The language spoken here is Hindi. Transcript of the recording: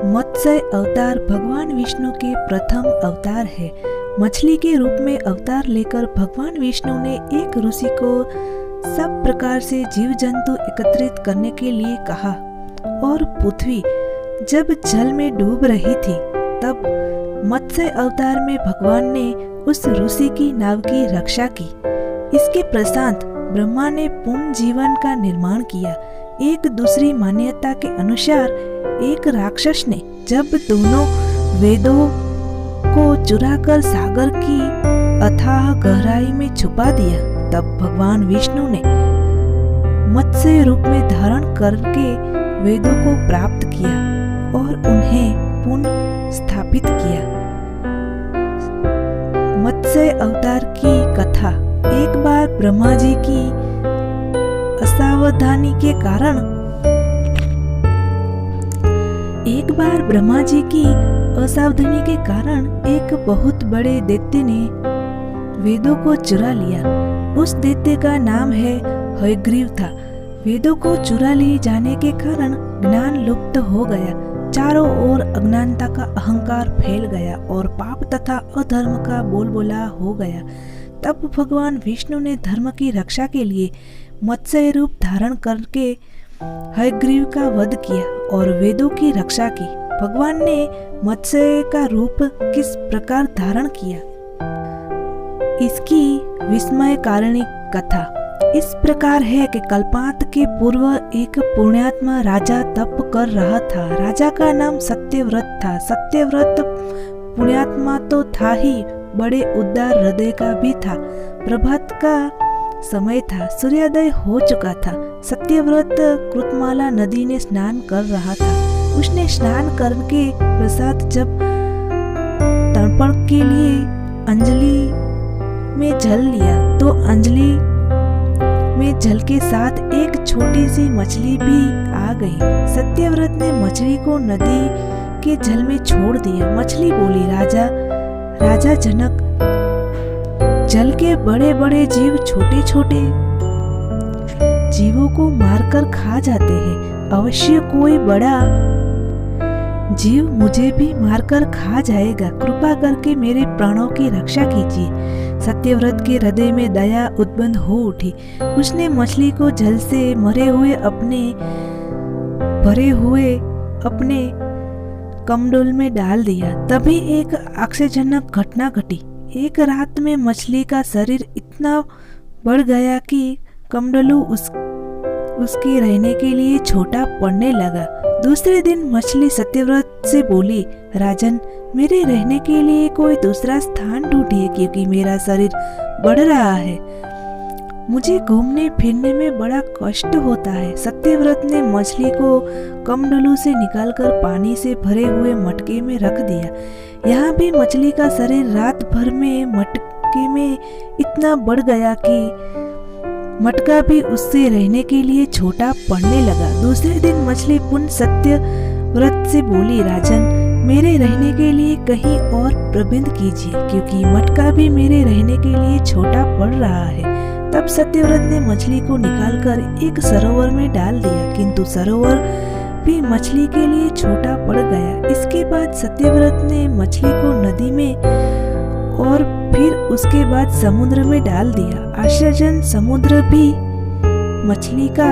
मत्स्य अवतार भगवान विष्णु के प्रथम अवतार है। मछली के रूप में अवतार लेकर भगवान विष्णु ने एक ऋषि को सब प्रकार से जीव जंतु एकत्रित करने के लिए कहा और पृथ्वी जब जल में डूब रही थी तब मत्स्य अवतार में भगवान ने उस ऋषि की नाव की रक्षा की। इसके पश्चात ब्रह्मा ने पूर्ण जीवन का निर्माण किया। एक दूसरी मान्यता के अनुसार एक राक्षस ने जब दोनों वेदों को चुराकर सागर की अथाह गहराई में छुपा दिया, तब भगवान विष्णु ने मत्स्य रूप में धारण करके वेदों को प्राप्त किया और उन्हें पुनः स्थापित किया। मत्स्य अवतार की कथा। एक बार ब्रह्मा जी की असावधानी के कारण एक बहुत बड़े दैत्य ने वेदों को चुरा लिया। उस दैत्य का नाम है हयग्रीव था। वेदों को चुरा लिए जाने के कारण ज्ञान लुप्त हो गया। चारों ओर अज्ञानता का अहंकार फैल गया और पाप तथा अधर्म का बोलबाला हो गया। तब भगवान विष्णु ने धर्म की रक्षा के लिए मत्स्य रूप धारण करके हयग्रीव का वध किया और वेदों की रक्षा की। भगवान ने मत्स्य का रूप किस प्रकार धारण किया, इसकी विस्मयकारिणी कथा इस प्रकार है कि कल्पांत के पूर्व एक पुण्यात्मा राजा तप कर रहा था। राजा का नाम सत्यव्रत था। सत्यव्रत पुण्यात्मा तो था ही, बड़े उदार हृदय का भी था। प्रभात का समय था, सूर्योदय हो चुका था। सत्यव्रत कृतमाला नदी में स्नान कर रहा था। उसने स्नान करके प्रसाद जब तर्पण के लिए अंजलि में जल लिया तो अंजलि में जल के साथ एक छोटी सी मछली भी आ गई। सत्यव्रत ने मछली को नदी के जल में छोड़ दिया। मछली बोली, राजा जनक, जल के बड़े बड़े जीव छोटे छोटे जीवों को मारकर खा जाते हैं। अवश्य कोई बड़ा जीव मुझे भी मारकर खा जाएगा। कृपा करके मेरे प्राणों की रक्षा कीजिए। सत्यव्रत के हृदय में दया उत्पन्न हो उठी। उसने मछली को जल से भरे हुए अपने कमंडल में डाल दिया। तभी एक आश्चर्यजनक घटना घटी। एक रात में मछली का शरीर इतना बढ़ गया कि कमंडलू उसके रहने के लिए छोटा पड़ने लगा। दूसरे दिन मछली सत्यव्रत से बोली, राजन, मेरे रहने के लिए कोई दूसरा स्थान ढूंढिए क्योंकि मेरा शरीर बढ़ रहा है। मुझे घूमने फिरने में बड़ा कष्ट होता है। सत्यव्रत ने मछली को कमंडलू से निकालकर पानी से भरे हुए मटके में रख दिया। यहाँ भी मछली का शरीर रात भर में मटके में इतना बढ़ गया कि मटका भी उससे रहने के लिए छोटा पड़ने लगा। दूसरे दिन मछली पुनः सत्यव्रत से बोली, राजन, मेरे रहने के लिए कहीं और प्रबंध कीजिए क्योंकि मटका भी मेरे रहने के लिए छोटा पड़ रहा है। तब सत्यव्रत ने मछली को निकालकर एक सरोवर में डाल दिया, किंतु सरोवर भी मछली के लिए छोटा पड़ गया। इसके बाद सत्यव्रत ने मछली को नदी में और फिर उसके बाद समुद्र में डाल दिया। आश्चर्यजनक, समुद्र भी मछली का